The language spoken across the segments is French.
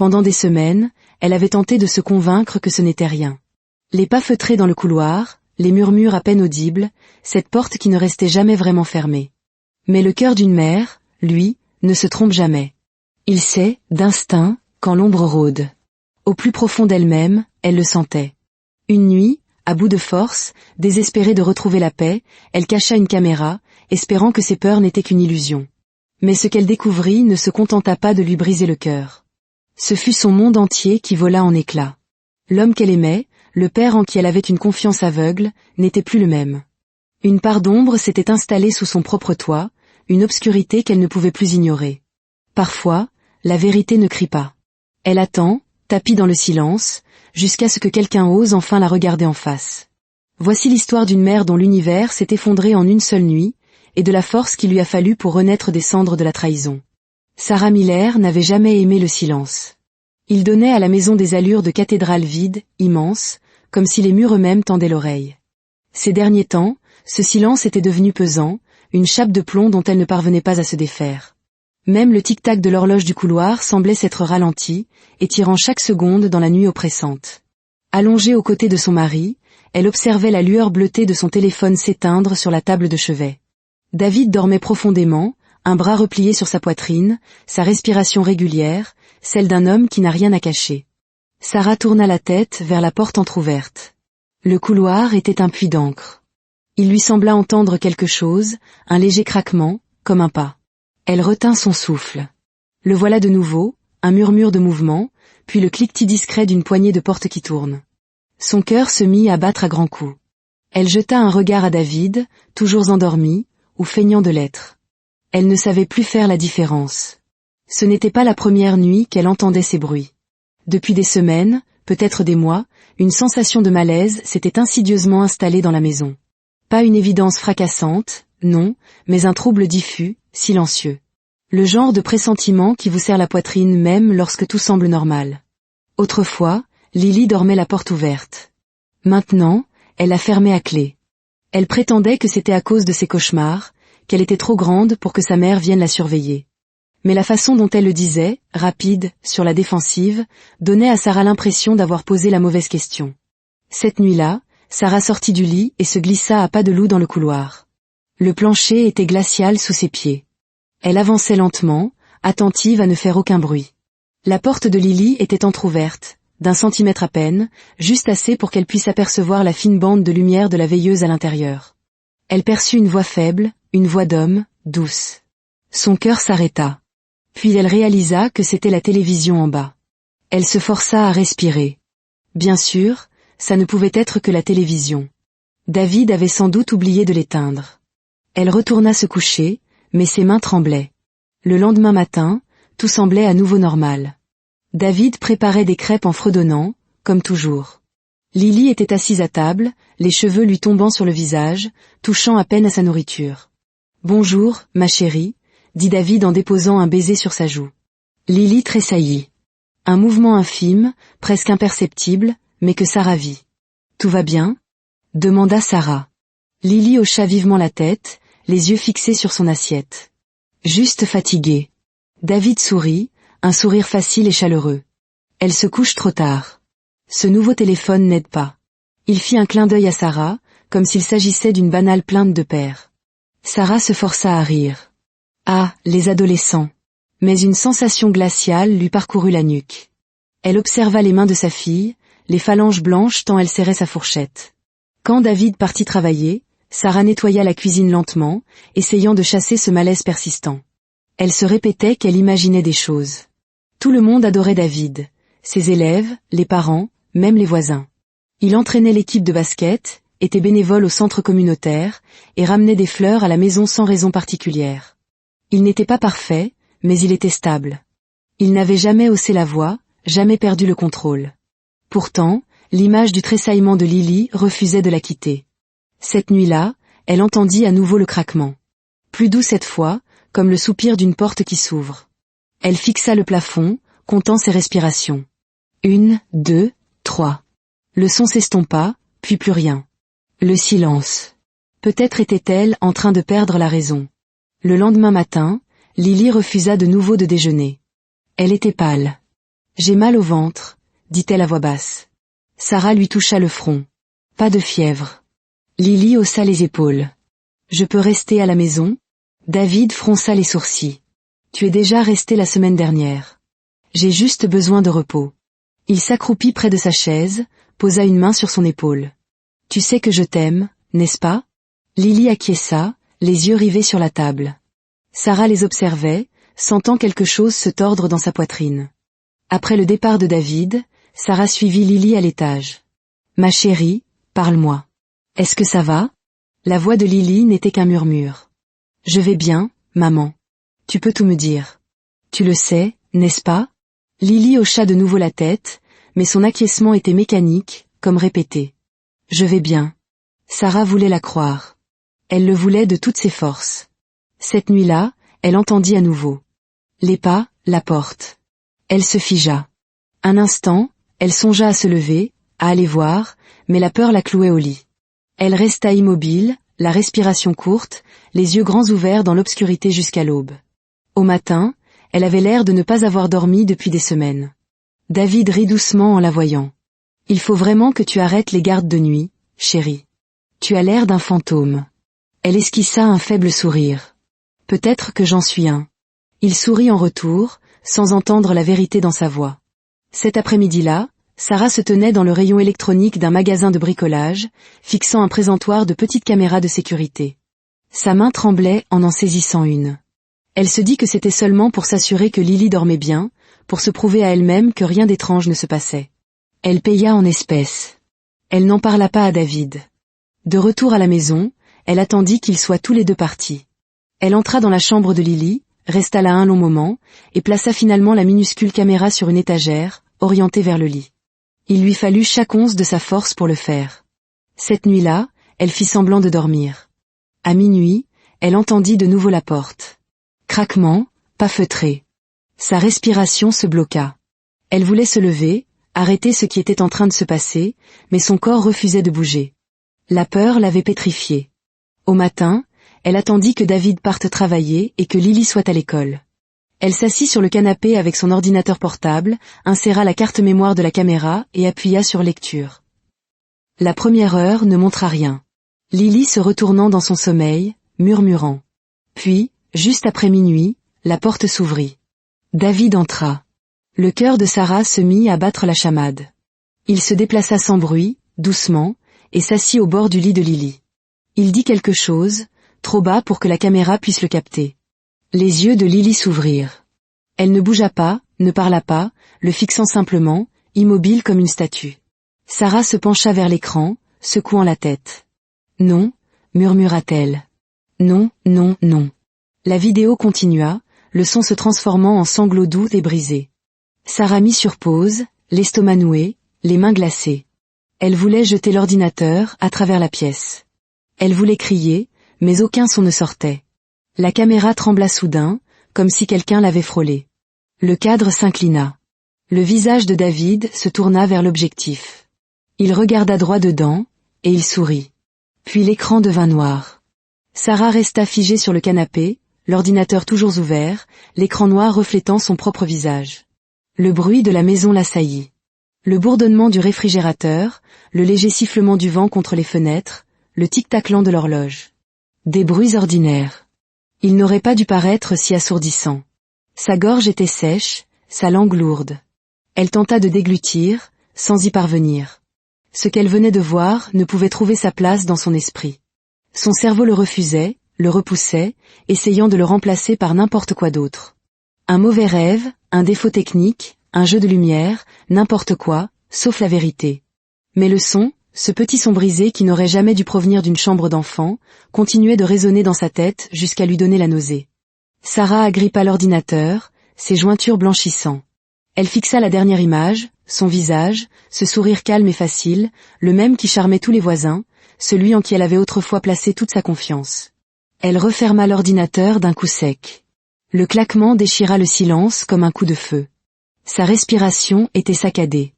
Pendant des semaines, elle avait tenté de se convaincre que ce n'était rien. Les pas feutrés dans le couloir, les murmures à peine audibles, cette porte qui ne restait jamais vraiment fermée. Mais le cœur d'une mère, lui, ne se trompe jamais. Il sait, d'instinct, quand l'ombre rôde. Au plus profond d'elle-même, elle le sentait. Une nuit, à bout de force, désespérée de retrouver la paix, elle cacha une caméra, espérant que ses peurs n'étaient qu'une illusion. Mais ce qu'elle découvrit ne se contenta pas de lui briser le cœur. Ce fut son monde entier qui vola en éclats. L'homme qu'elle aimait, le père en qui elle avait une confiance aveugle, n'était plus le même. Une part d'ombre s'était installée sous son propre toit, une obscurité qu'elle ne pouvait plus ignorer. Parfois, la vérité ne crie pas. Elle attend, tapie dans le silence, jusqu'à ce que quelqu'un ose enfin la regarder en face. Voici l'histoire d'une mère dont l'univers s'est effondré en une seule nuit, et de la force qu'il lui a fallu pour renaître des cendres de la trahison. Sarah Miller n'avait jamais aimé le silence. Il donnait à la maison des allures de cathédrale vide, immense, comme si les murs eux-mêmes tendaient l'oreille. Ces derniers temps, ce silence était devenu pesant, une chape de plomb dont elle ne parvenait pas à se défaire. Même le tic-tac de l'horloge du couloir semblait s'être ralenti, étirant chaque seconde dans la nuit oppressante. Allongée aux côtés de son mari, elle observait la lueur bleutée de son téléphone s'éteindre sur la table de chevet. David dormait profondément, un bras replié sur sa poitrine, sa respiration régulière, celle d'un homme qui n'a rien à cacher. Sarah tourna la tête vers la porte entr'ouverte. Le couloir était un puits d'encre. Il lui sembla entendre quelque chose, un léger craquement, comme un pas. Elle retint son souffle. Le voilà de nouveau, un murmure de mouvement, puis le cliquetis discret d'une poignée de porte qui tourne. Son cœur se mit à battre à grands coups. Elle jeta un regard à David, toujours endormi, ou feignant de l'être. Elle ne savait plus faire la différence. Ce n'était pas la première nuit qu'elle entendait ces bruits. Depuis des semaines, peut-être des mois, une sensation de malaise s'était insidieusement installée dans la maison. Pas une évidence fracassante, non, mais un trouble diffus, silencieux. Le genre de pressentiment qui vous serre la poitrine même lorsque tout semble normal. Autrefois, Lily dormait la porte ouverte. Maintenant, elle la fermait à clé. Elle prétendait que c'était à cause de ses cauchemars, qu'elle était trop grande pour que sa mère vienne la surveiller. Mais la façon dont elle le disait, rapide, sur la défensive, donnait à Sarah l'impression d'avoir posé la mauvaise question. Cette nuit-là, Sarah sortit du lit et se glissa à pas de loup dans le couloir. Le plancher était glacial sous ses pieds. Elle avançait lentement, attentive à ne faire aucun bruit. La porte de Lily était entr'ouverte, d'1 centimètre à peine, juste assez pour qu'elle puisse apercevoir la fine bande de lumière de la veilleuse à l'intérieur. Elle perçut une voix faible, une voix d'homme, douce. Son cœur s'arrêta. Puis elle réalisa que c'était la télévision en bas. Elle se força à respirer. Bien sûr, ça ne pouvait être que la télévision. David avait sans doute oublié de l'éteindre. Elle retourna se coucher, mais ses mains tremblaient. Le lendemain matin, tout semblait à nouveau normal. David préparait des crêpes en fredonnant, comme toujours. Lily était assise à table, les cheveux lui tombant sur le visage, touchant à peine à sa nourriture. « Bonjour, ma chérie », dit David en déposant un baiser sur sa joue. Lily tressaillit. Un mouvement infime, presque imperceptible, mais que Sarah vit. « Tout va bien ?» demanda Sarah. Lily hocha vivement la tête, les yeux fixés sur son assiette. « Juste fatiguée. » David sourit, un sourire facile et chaleureux. « Elle se couche trop tard. Ce nouveau téléphone n'aide pas. » Il fit un clin d'œil à Sarah, comme s'il s'agissait d'une banale plainte de père. Sarah se força à rire. Ah, les adolescents. Mais une sensation glaciale lui parcourut la nuque. Elle observa les mains de sa fille, les phalanges blanches tant elle serrait sa fourchette. Quand David partit travailler, Sarah nettoya la cuisine lentement, essayant de chasser ce malaise persistant. Elle se répétait qu'elle imaginait des choses. Tout le monde adorait David, ses élèves, les parents, même les voisins. Il entraînait l'équipe de basket, était bénévole au centre communautaire, et ramenait des fleurs à la maison sans raison particulière. Il n'était pas parfait, mais il était stable. Il n'avait jamais haussé la voix, jamais perdu le contrôle. Pourtant, l'image du tressaillement de Lily refusait de la quitter. Cette nuit-là, elle entendit à nouveau le craquement. Plus doux cette fois, comme le soupir d'une porte qui s'ouvre. Elle fixa le plafond, comptant ses respirations. 1, 2, 3. Le son s'estompa, puis plus rien. Le silence. Peut-être était-elle en train de perdre la raison. Le lendemain matin, Lily refusa de nouveau de déjeuner. Elle était pâle. J'ai mal au ventre, dit-elle à voix basse. Sarah lui toucha le front. Pas de fièvre. Lily haussa les épaules. Je peux rester à la maison? David fronça les sourcils. Tu es déjà resté la semaine dernière. J'ai juste besoin de repos. Il s'accroupit près de sa chaise, posa une main sur son épaule. Tu sais que je t'aime, n'est-ce pas? Lily acquiesça, les yeux rivés sur la table. Sarah les observait, sentant quelque chose se tordre dans sa poitrine. Après le départ de David, Sarah suivit Lily à l'étage. Ma chérie, parle-moi. Est-ce que ça va? La voix de Lily n'était qu'un murmure. Je vais bien, maman. Tu peux tout me dire. Tu le sais, n'est-ce pas? Lily hocha de nouveau la tête, mais son acquiescement était mécanique, comme répété. Je vais bien. Sarah voulait la croire. Elle le voulait de toutes ses forces. Cette nuit-là, elle entendit à nouveau. Les pas, la porte. Elle se figea. Un instant, elle songea à se lever, à aller voir, mais la peur la clouait au lit. Elle resta immobile, la respiration courte, les yeux grands ouverts dans l'obscurité jusqu'à l'aube. Au matin, elle avait l'air de ne pas avoir dormi depuis des semaines. David rit doucement en la voyant. Il faut vraiment que tu arrêtes les gardes de nuit, chérie. Tu as l'air d'un fantôme. Elle esquissa un faible sourire. Peut-être que j'en suis un. Il sourit en retour, sans entendre la vérité dans sa voix. Cet après-midi-là, Sarah se tenait dans le rayon électronique d'un magasin de bricolage, fixant un présentoir de petites caméras de sécurité. Sa main tremblait en saisissant une. Elle se dit que c'était seulement pour s'assurer que Lily dormait bien, pour se prouver à elle-même que rien d'étrange ne se passait. Elle paya en espèces. Elle n'en parla pas à David. De retour à la maison, elle attendit qu'ils soient tous les deux partis. Elle entra dans la chambre de Lily, resta là un long moment, et plaça finalement la minuscule caméra sur une étagère, orientée vers le lit. Il lui fallut chaque once de sa force pour le faire. Cette nuit-là, elle fit semblant de dormir. À minuit, elle entendit de nouveau la porte. Craquement, pas feutré. Sa respiration se bloqua. Elle voulait se lever, arrêter ce qui était en train de se passer, mais son corps refusait de bouger. La peur l'avait pétrifiée. Au matin, elle attendit que David parte travailler et que Lily soit à l'école. Elle s'assit sur le canapé avec son ordinateur portable, inséra la carte mémoire de la caméra et appuya sur lecture. La première heure ne montra rien. Lily se retournant dans son sommeil, murmurant. Puis, juste après minuit, la porte s'ouvrit. David entra. Le cœur de Sarah se mit à battre la chamade. Il se déplaça sans bruit, doucement, et s'assit au bord du lit de Lily. Il dit quelque chose, trop bas pour que la caméra puisse le capter. Les yeux de Lily s'ouvrirent. Elle ne bougea pas, ne parla pas, le fixant simplement, immobile comme une statue. Sarah se pencha vers l'écran, secouant la tête. Non, murmura-t-elle. Non, non, non. La vidéo continua, le son se transformant en sanglots doux et brisés. Sarah mit sur pause, l'estomac noué, les mains glacées. Elle voulait jeter l'ordinateur à travers la pièce. Elle voulait crier, mais aucun son ne sortait. La caméra trembla soudain, comme si quelqu'un l'avait frôlée. Le cadre s'inclina. Le visage de David se tourna vers l'objectif. Il regarda droit dedans, et il sourit. Puis l'écran devint noir. Sarah resta figée sur le canapé, l'ordinateur toujours ouvert, l'écran noir reflétant son propre visage. Le bruit de la maison l'assaillit. Le bourdonnement du réfrigérateur, le léger sifflement du vent contre les fenêtres, le tic-tac lent de l'horloge. Des bruits ordinaires. Il n'aurait pas dû paraître si assourdissant. Sa gorge était sèche, sa langue lourde. Elle tenta de déglutir, sans y parvenir. Ce qu'elle venait de voir ne pouvait trouver sa place dans son esprit. Son cerveau le refusait, le repoussait, essayant de le remplacer par n'importe quoi d'autre. Un mauvais rêve, un défaut technique, un jeu de lumière, n'importe quoi, sauf la vérité. Mais le son, ce petit son brisé qui n'aurait jamais dû provenir d'une chambre d'enfant, continuait de résonner dans sa tête jusqu'à lui donner la nausée. Sarah agrippa l'ordinateur, ses jointures blanchissant. Elle fixa la dernière image, son visage, ce sourire calme et facile, le même qui charmait tous les voisins, celui en qui elle avait autrefois placé toute sa confiance. Elle referma l'ordinateur d'un coup sec. Le claquement déchira le silence comme un coup de feu. Sa respiration était saccadée.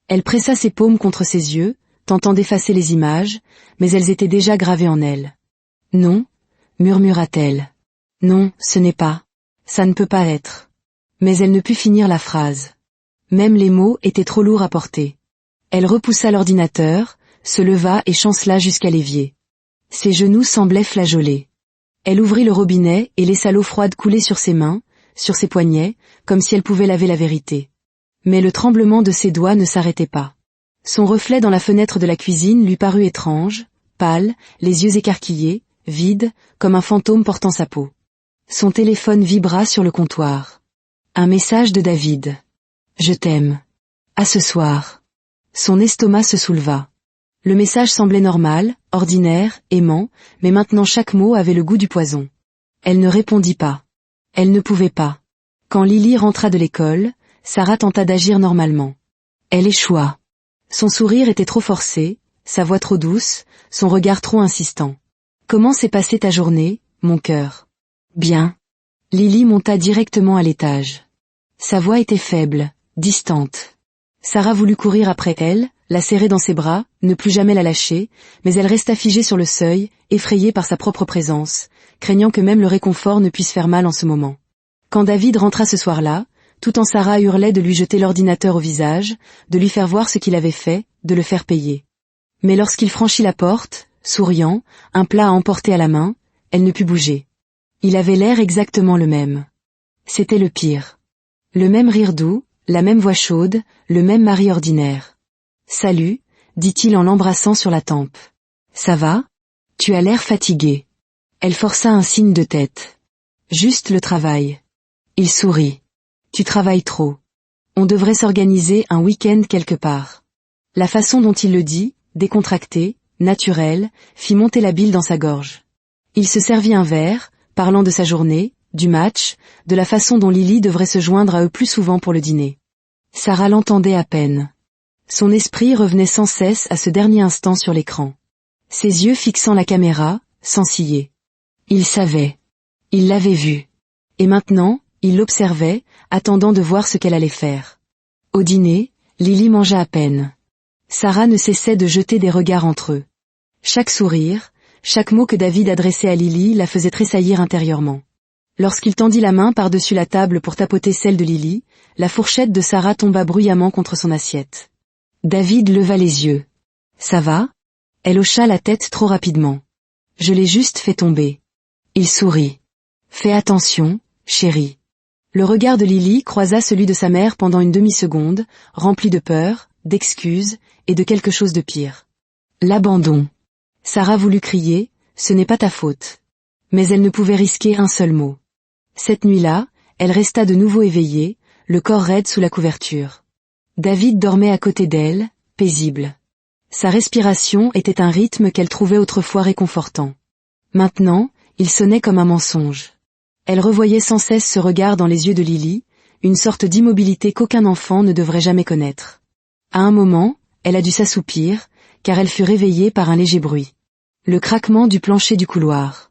Elle pressa ses paumes contre ses yeux, tentant d'effacer les images, mais elles étaient déjà gravées en elle. « Non, murmura-t-elle. Non, ce n'est pas. Ça ne peut pas être. » Mais elle ne put finir la phrase. Même les mots étaient trop lourds à porter. Elle repoussa l'ordinateur, se leva et chancela jusqu'à l'évier. Ses genoux semblaient flageolés. Elle ouvrit le robinet et laissa l'eau froide couler sur ses mains, sur ses poignets, comme si elle pouvait laver la vérité. Mais le tremblement de ses doigts ne s'arrêtait pas. Son reflet dans la fenêtre de la cuisine lui parut étrange, pâle, les yeux écarquillés, vide, comme un fantôme portant sa peau. Son téléphone vibra sur le comptoir. Un message de David. « Je t'aime. À ce soir. » Son estomac se souleva. Le message semblait normal, ordinaire, aimant, mais maintenant chaque mot avait le goût du poison. Elle ne répondit pas. Elle ne pouvait pas. Quand Lily rentra de l'école, Sarah tenta d'agir normalement. Elle échoua. Son sourire était trop forcé, sa voix trop douce, son regard trop insistant. « Comment s'est passée ta journée, mon cœur ?»« Bien. » Lily monta directement à l'étage. Sa voix était faible, distante. Sarah voulut courir après elle, la serrer dans ses bras, ne plus jamais la lâcher, mais elle resta figée sur le seuil, effrayée par sa propre présence, craignant que même le réconfort ne puisse faire mal en ce moment. Quand David rentra ce soir-là, tout en Sarah hurlait de lui jeter l'ordinateur au visage, de lui faire voir ce qu'il avait fait, de le faire payer. Mais lorsqu'il franchit la porte, souriant, un plat à emporter à la main, elle ne put bouger. Il avait l'air exactement le même. C'était le pire. Le même rire doux, la même voix chaude, le même mari ordinaire. « Salut », dit-il en l'embrassant sur la tempe. « Ça va ? Tu as l'air fatigué. » Elle força un signe de tête. « Juste le travail. » Il sourit. « Tu travailles trop. On devrait s'organiser un week-end quelque part. » La façon dont il le dit, décontractée, naturelle, fit monter la bile dans sa gorge. Il se servit un verre, parlant de sa journée, du match, de la façon dont Lily devrait se joindre à eux plus souvent pour le dîner. Sarah l'entendait à peine. Son esprit revenait sans cesse à ce dernier instant sur l'écran. Ses yeux fixant la caméra, sans ciller. Il savait. Il l'avait vue. Et maintenant, il l'observait, attendant de voir ce qu'elle allait faire. Au dîner, Lily mangea à peine. Sarah ne cessait de jeter des regards entre eux. Chaque sourire, chaque mot que David adressait à Lily la faisait tressaillir intérieurement. Lorsqu'il tendit la main par-dessus la table pour tapoter celle de Lily, la fourchette de Sarah tomba bruyamment contre son assiette. David leva les yeux. « Ça va ?» Elle hocha la tête trop rapidement. « Je l'ai juste fait tomber. » Il sourit. « Fais attention, chérie. » Le regard de Lily croisa celui de sa mère pendant une demi-seconde, rempli de peur, d'excuses et de quelque chose de pire. L'abandon. Sarah voulut crier, « Ce n'est pas ta faute. » Mais elle ne pouvait risquer un seul mot. Cette nuit-là, elle resta de nouveau éveillée, le corps raide sous la couverture. David dormait à côté d'elle, paisible. Sa respiration était un rythme qu'elle trouvait autrefois réconfortant. Maintenant, il sonnait comme un mensonge. Elle revoyait sans cesse ce regard dans les yeux de Lily, une sorte d'immobilité qu'aucun enfant ne devrait jamais connaître. À un moment, elle a dû s'assoupir, car elle fut réveillée par un léger bruit. Le craquement du plancher du couloir.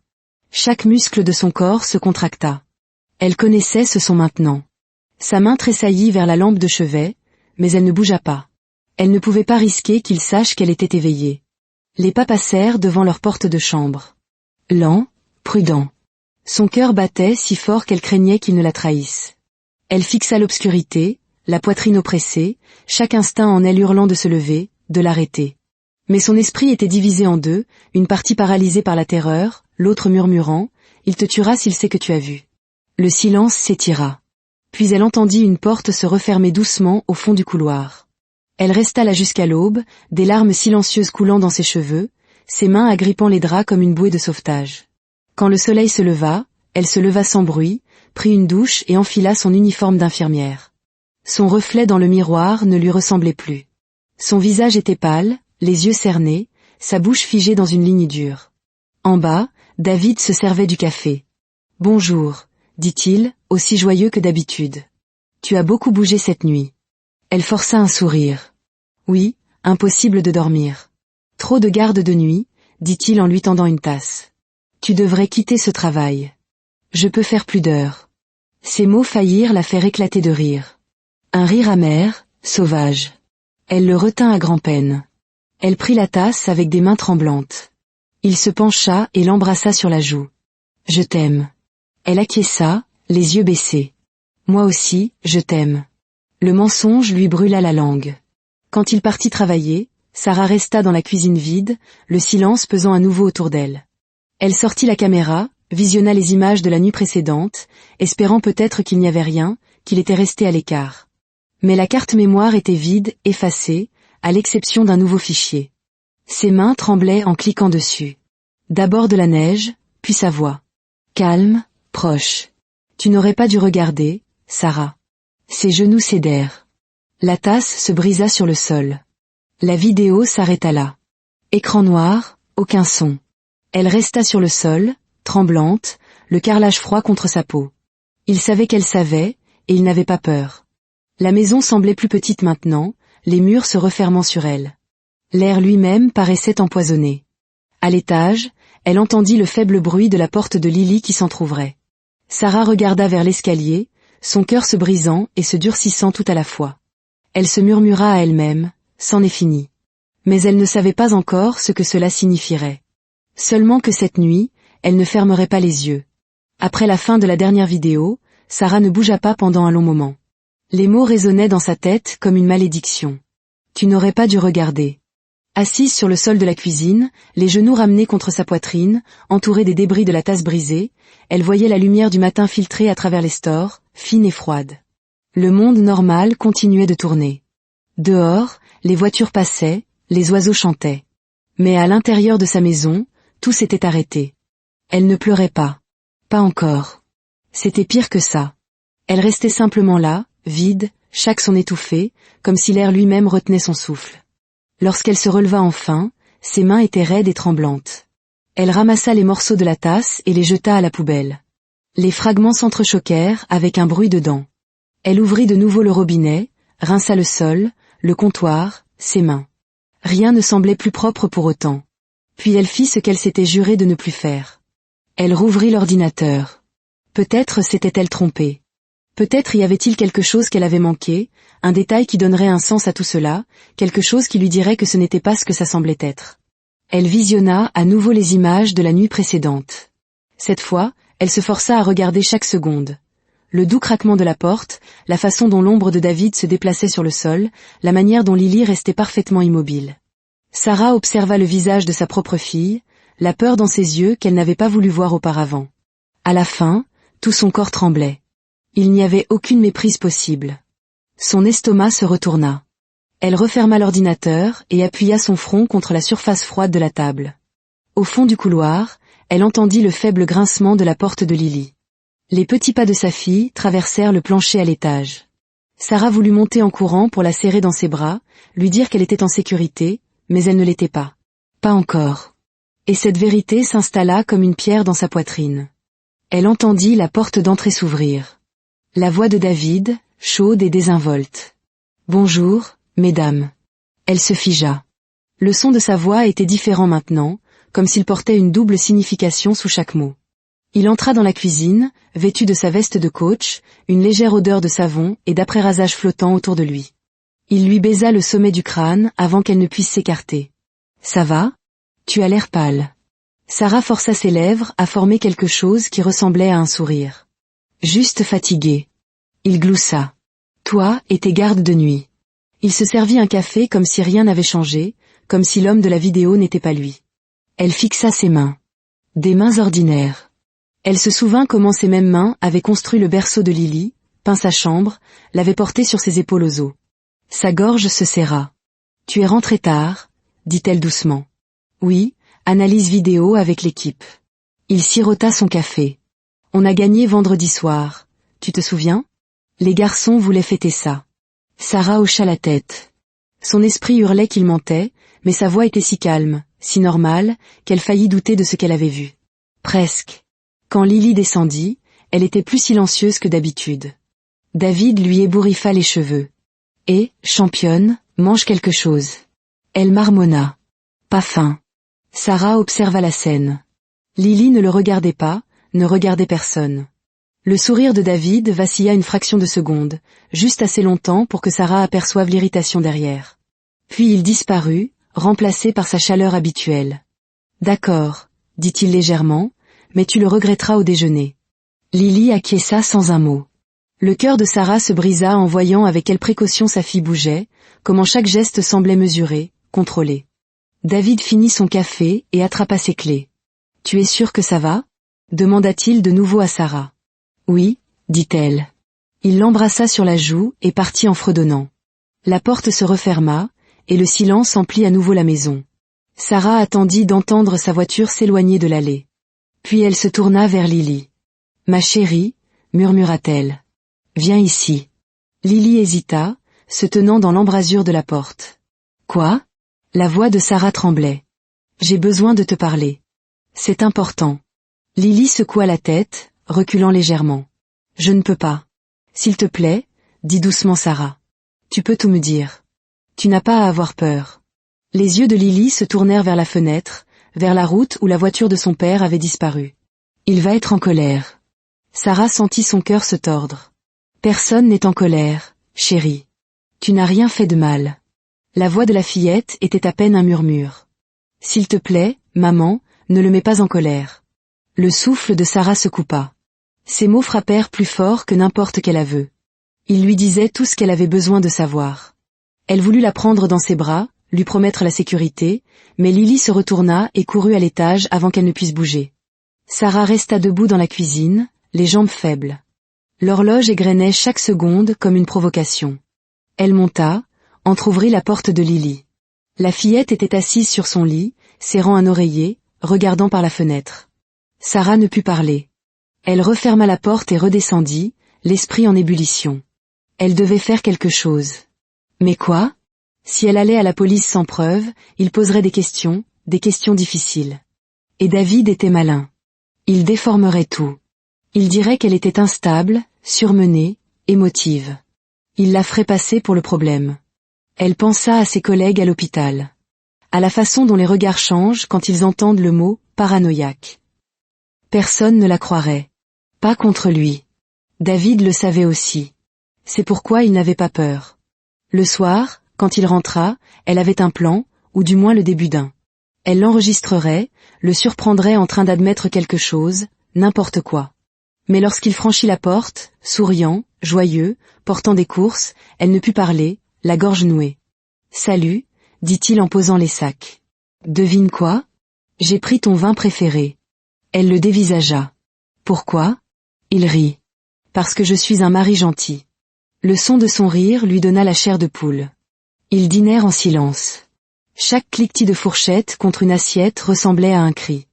Chaque muscle de son corps se contracta. Elle connaissait ce son maintenant. Sa main tressaillit vers la lampe de chevet, mais elle ne bougea pas. Elle ne pouvait pas risquer qu'il sache qu'elle était éveillée. Les pas passèrent devant leur porte de chambre. Lent, prudent. Son cœur battait si fort qu'elle craignait qu'il ne la trahisse. Elle fixa l'obscurité, la poitrine oppressée, chaque instinct en elle hurlant de se lever, de l'arrêter. Mais son esprit était divisé en deux, une partie paralysée par la terreur, l'autre murmurant « Il te tuera s'il sait que tu as vu ». Le silence s'étira. Puis elle entendit une porte se refermer doucement au fond du couloir. Elle resta là jusqu'à l'aube, des larmes silencieuses coulant dans ses cheveux, ses mains agrippant les draps comme une bouée de sauvetage. Quand le soleil se leva, elle se leva sans bruit, prit une douche et enfila son uniforme d'infirmière. Son reflet dans le miroir ne lui ressemblait plus. Son visage était pâle, les yeux cernés, sa bouche figée dans une ligne dure. En bas, David se servait du café. « Bonjour », dit-il, aussi joyeux que d'habitude. « Tu as beaucoup bougé cette nuit. » Elle força un sourire. « Oui, impossible de dormir. Trop de garde de nuit, dit-il en lui tendant une tasse. « Tu devrais quitter ce travail. Je peux faire plus d'heures. » Ces mots faillirent la faire éclater de rire. Un rire amer, sauvage. Elle le retint à grand-peine. Elle prit la tasse avec des mains tremblantes. Il se pencha et l'embrassa sur la joue. « Je t'aime. » Elle acquiesça, les yeux baissés. « Moi aussi, je t'aime. » Le mensonge lui brûla la langue. Quand il partit travailler, Sarah resta dans la cuisine vide, le silence pesant à nouveau autour d'elle. Elle sortit la caméra, visionna les images de la nuit précédente, espérant peut-être qu'il n'y avait rien, qu'il était resté à l'écart. Mais la carte mémoire était vide, effacée, à l'exception d'un nouveau fichier. Ses mains tremblaient en cliquant dessus. D'abord de la neige, puis sa voix. Calme, proche. Tu n'aurais pas dû regarder, Sarah. Ses genoux cédèrent. La tasse se brisa sur le sol. La vidéo s'arrêta là. Écran noir, aucun son. Elle resta sur le sol, tremblante, le carrelage froid contre sa peau. Il savait qu'elle savait, et il n'avait pas peur. La maison semblait plus petite maintenant, les murs se refermant sur elle. L'air lui-même paraissait empoisonné. À l'étage, elle entendit le faible bruit de la porte de Lily qui s'entr'ouvrait. Sarah regarda vers l'escalier, son cœur se brisant et se durcissant tout à la fois. Elle se murmura à elle-même, c'en est fini. Mais elle ne savait pas encore ce que cela signifierait. Seulement que cette nuit, elle ne fermerait pas les yeux. Après la fin de la dernière vidéo, Sarah ne bougea pas pendant un long moment. Les mots résonnaient dans sa tête comme une malédiction. Tu n'aurais pas dû regarder. Assise sur le sol de la cuisine, les genoux ramenés contre sa poitrine, entourée des débris de la tasse brisée, elle voyait la lumière du matin filtrer à travers les stores, fine et froide. Le monde normal continuait de tourner. Dehors, les voitures passaient, les oiseaux chantaient. Mais à l'intérieur de sa maison, tout s'était arrêté. Elle ne pleurait pas. Pas encore. C'était pire que ça. Elle restait simplement là, vide, chaque son étouffé, comme si l'air lui-même retenait son souffle. Lorsqu'elle se releva enfin, ses mains étaient raides et tremblantes. Elle ramassa les morceaux de la tasse et les jeta à la poubelle. Les fragments s'entrechoquèrent avec un bruit de dents. Elle ouvrit de nouveau le robinet, rinça le sol, le comptoir, ses mains. Rien ne semblait plus propre pour autant. Puis elle fit ce qu'elle s'était juré de ne plus faire. Elle rouvrit l'ordinateur. Peut-être s'était-elle trompée. Peut-être y avait-il quelque chose qu'elle avait manqué, un détail qui donnerait un sens à tout cela, quelque chose qui lui dirait que ce n'était pas ce que ça semblait être. Elle visionna à nouveau les images de la nuit précédente. Cette fois, elle se força à regarder chaque seconde. Le doux craquement de la porte, la façon dont l'ombre de David se déplaçait sur le sol, la manière dont Lily restait parfaitement immobile. Sarah observa le visage de sa propre fille, la peur dans ses yeux qu'elle n'avait pas voulu voir auparavant. À la fin, tout son corps tremblait. Il n'y avait aucune méprise possible. Son estomac se retourna. Elle referma l'ordinateur et appuya son front contre la surface froide de la table. Au fond du couloir, elle entendit le faible grincement de la porte de Lily. Les petits pas de sa fille traversèrent le plancher à l'étage. Sarah voulut monter en courant pour la serrer dans ses bras, lui dire qu'elle était en sécurité, mais elle ne l'était pas. Pas encore. Et cette vérité s'installa comme une pierre dans sa poitrine. Elle entendit la porte d'entrée s'ouvrir. La voix de David, chaude et désinvolte. « Bonjour, mesdames. » Elle se figea. Le son de sa voix était différent maintenant, comme s'il portait une double signification sous chaque mot. Il entra dans la cuisine, vêtu de sa veste de coach, une légère odeur de savon et d'après-rasage flottant autour de lui. Il lui baisa le sommet du crâne avant qu'elle ne puisse s'écarter. « Ça va ? Tu as l'air pâle. » Sarah força ses lèvres à former quelque chose qui ressemblait à un sourire. Juste fatigué. Il gloussa. Toi et tes gardes de nuit. Il se servit un café comme si rien n'avait changé, comme si l'homme de la vidéo n'était pas lui. Elle fixa ses mains. Des mains ordinaires. Elle se souvint comment ces mêmes mains avaient construit le berceau de Lily, peint sa chambre, l'avaient porté sur ses épaules aux os. Sa gorge se serra. Tu es rentré tard, dit-elle doucement. Oui, analyse vidéo avec l'équipe. Il sirota son café. On a gagné vendredi soir. Tu te souviens ? Les garçons voulaient fêter ça. Sarah hocha la tête. Son esprit hurlait qu'il mentait, mais sa voix était si calme, si normale, qu'elle faillit douter de ce qu'elle avait vu. Presque. Quand Lily descendit, elle était plus silencieuse que d'habitude. David lui ébouriffa les cheveux. Et, championne, mange quelque chose. Elle marmonna. Pas faim. Sarah observa la scène. Lily ne le regardait pas, ne regardait personne. Le sourire de David vacilla une fraction de seconde, juste assez longtemps pour que Sarah aperçoive l'irritation derrière. Puis il disparut, remplacé par sa chaleur habituelle. « D'accord, » dit-il légèrement, « mais tu le regretteras au déjeuner. » Lily acquiesça sans un mot. Le cœur de Sarah se brisa en voyant avec quelle précaution sa fille bougeait, comment chaque geste semblait mesuré, contrôlé. David finit son café et attrapa ses clés. « Tu es sûr que ça va ?» demanda-t-il de nouveau à Sarah. « Oui, dit-elle. » Il l'embrassa sur la joue et partit en fredonnant. La porte se referma, et le silence emplit à nouveau la maison. Sarah attendit d'entendre sa voiture s'éloigner de l'allée. Puis elle se tourna vers Lily. « Ma chérie, murmura-t-elle. Viens ici. » Lily hésita, se tenant dans l'embrasure de la porte. « Quoi ?» La voix de Sarah tremblait. « J'ai besoin de te parler. C'est important. » Lily secoua la tête, reculant légèrement. « Je ne peux pas. »« S'il te plaît, » dit doucement Sarah. « Tu peux tout me dire. Tu n'as pas à avoir peur. » Les yeux de Lily se tournèrent vers la fenêtre, vers la route où la voiture de son père avait disparu. Il va être en colère. Sarah sentit son cœur se tordre. Personne n'est en colère, chérie. Tu n'as rien fait de mal. La voix de la fillette était à peine un murmure. S'il te plaît, maman, ne le mets pas en colère. Le souffle de Sarah se coupa. Ces mots frappèrent plus fort que n'importe quel aveu. Il lui disait tout ce qu'elle avait besoin de savoir. Elle voulut la prendre dans ses bras, lui promettre la sécurité, mais Lily se retourna et courut à l'étage avant qu'elle ne puisse bouger. Sarah resta debout dans la cuisine, les jambes faibles. L'horloge égrenait chaque seconde comme une provocation. Elle monta, entr'ouvrit la porte de Lily. La fillette était assise sur son lit, serrant un oreiller, regardant par la fenêtre. Sarah ne put parler. Elle referma la porte et redescendit, l'esprit en ébullition. Elle devait faire quelque chose. Mais quoi ? Si elle allait à la police sans preuve, il poserait des questions difficiles. Et David était malin. Il déformerait tout. Il dirait qu'elle était instable, surmenée, émotive. Il la ferait passer pour le problème. Elle pensa à ses collègues à l'hôpital. À la façon dont les regards changent quand ils entendent le mot « paranoïaque ». Personne ne la croirait. Pas contre lui. David le savait aussi. C'est pourquoi il n'avait pas peur. Le soir, quand il rentra, elle avait un plan, ou du moins le début d'un. Elle l'enregistrerait, le surprendrait en train d'admettre quelque chose, n'importe quoi. Mais lorsqu'il franchit la porte, souriant, joyeux, portant des courses, elle ne put parler, la gorge nouée. « Salut », dit-il en posant les sacs. « Devine quoi ? J'ai pris ton vin préféré. » Elle le dévisagea. « Pourquoi ?» Il rit. « Parce que je suis un mari gentil. » Le son de son rire lui donna la chair de poule. Ils dînèrent en silence. Chaque cliquetis de fourchette contre une assiette ressemblait à un cri.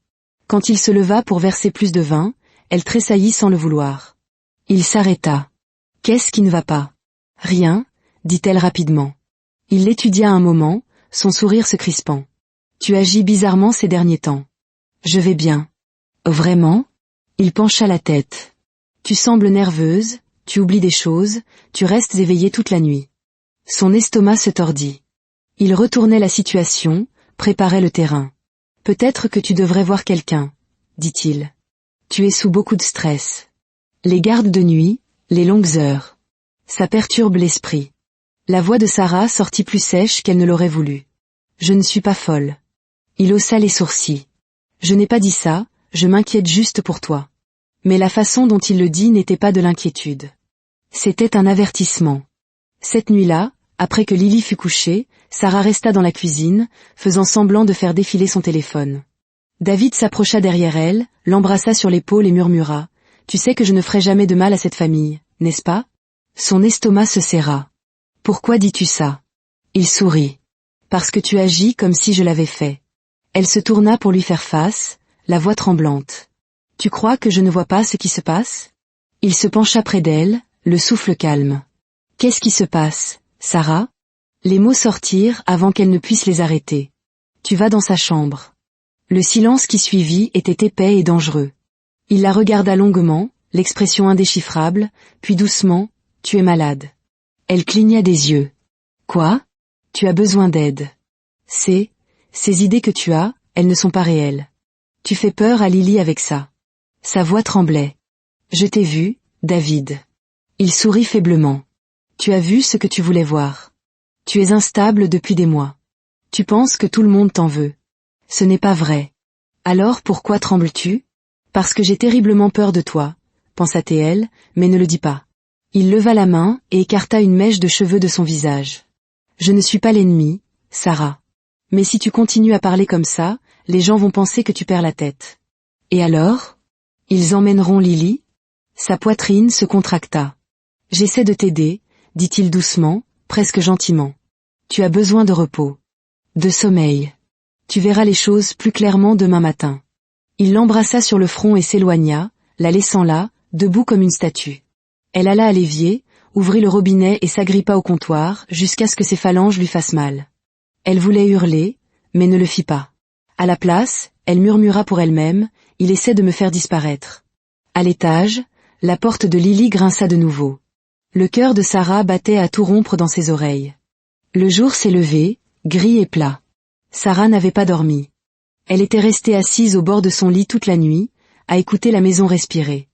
Quand il se leva pour verser plus de vin, elle tressaillit sans le vouloir. Il s'arrêta. « Qu'est-ce qui ne va pas ?»« Rien, » dit-elle rapidement. Il l'étudia un moment, son sourire se crispant. « Tu agis bizarrement ces derniers temps. »« Je vais bien. »« Vraiment ?» Il pencha la tête. « Tu sembles nerveuse, tu oublies des choses, tu restes éveillée toute la nuit. » Son estomac se tordit. Il retournait la situation, préparait le terrain. « Peut-être que tu devrais voir quelqu'un, » dit-il. « Tu es sous beaucoup de stress. Les gardes de nuit, les longues heures. Ça perturbe l'esprit. » La voix de Sarah sortit plus sèche qu'elle ne l'aurait voulu. « Je ne suis pas folle. » Il haussa les sourcils. « Je n'ai pas dit ça, je m'inquiète juste pour toi. » Mais la façon dont il le dit n'était pas de l'inquiétude. C'était un avertissement. Cette nuit-là, après que Lily fut couchée, Sarah resta dans la cuisine, faisant semblant de faire défiler son téléphone. David s'approcha derrière elle, l'embrassa sur l'épaule et murmura « Tu sais que je ne ferai jamais de mal à cette famille, n'est-ce pas ?» Son estomac se serra. « Pourquoi dis-tu ça ?» Il sourit. « Parce que tu agis comme si je l'avais fait. » Elle se tourna pour lui faire face, la voix tremblante. « Tu crois que je ne vois pas ce qui se passe ?» Il se pencha près d'elle, le souffle calme. « Qu'est-ce qui se passe, Sarah ?» Les mots sortirent avant qu'elle ne puisse les arrêter. « Tu vas dans sa chambre. » Le silence qui suivit était épais et dangereux. Il la regarda longuement, l'expression indéchiffrable, puis doucement, « Tu es malade. » Elle cligna des yeux. « Quoi ? Tu as besoin d'aide. » Ces idées que tu as, elles ne sont pas réelles. Tu fais peur à Lily avec ça. Sa voix tremblait. « Je t'ai vu, David. » Il sourit faiblement. « Tu as vu ce que tu voulais voir. Tu es instable depuis des mois. Tu penses que tout le monde t'en veut. Ce n'est pas vrai. Alors pourquoi trembles-tu ? Parce que j'ai terriblement peur de toi, pensa-t-elle, mais ne le dis pas. Il leva la main et écarta une mèche de cheveux de son visage. Je ne suis pas l'ennemi, Sarah. Mais si tu continues à parler comme ça, les gens vont penser que tu perds la tête. Et alors? Ils emmèneront Lily? Sa poitrine se contracta. J'essaie de t'aider, dit-il doucement, presque gentiment. Tu as besoin de repos. De sommeil. Tu verras les choses plus clairement demain matin. Il l'embrassa sur le front et s'éloigna, la laissant là, debout comme une statue. Elle alla à l'évier, ouvrit le robinet et s'agrippa au comptoir, jusqu'à ce que ses phalanges lui fassent mal. Elle voulait hurler, mais ne le fit pas. À la place, elle murmura pour elle-même, il essaie de me faire disparaître. À l'étage, la porte de Lily grinça de nouveau. Le cœur de Sarah battait à tout rompre dans ses oreilles. Le jour s'est levé, gris et plat. Sarah n'avait pas dormi. Elle était restée assise au bord de son lit toute la nuit, à écouter la maison respirer.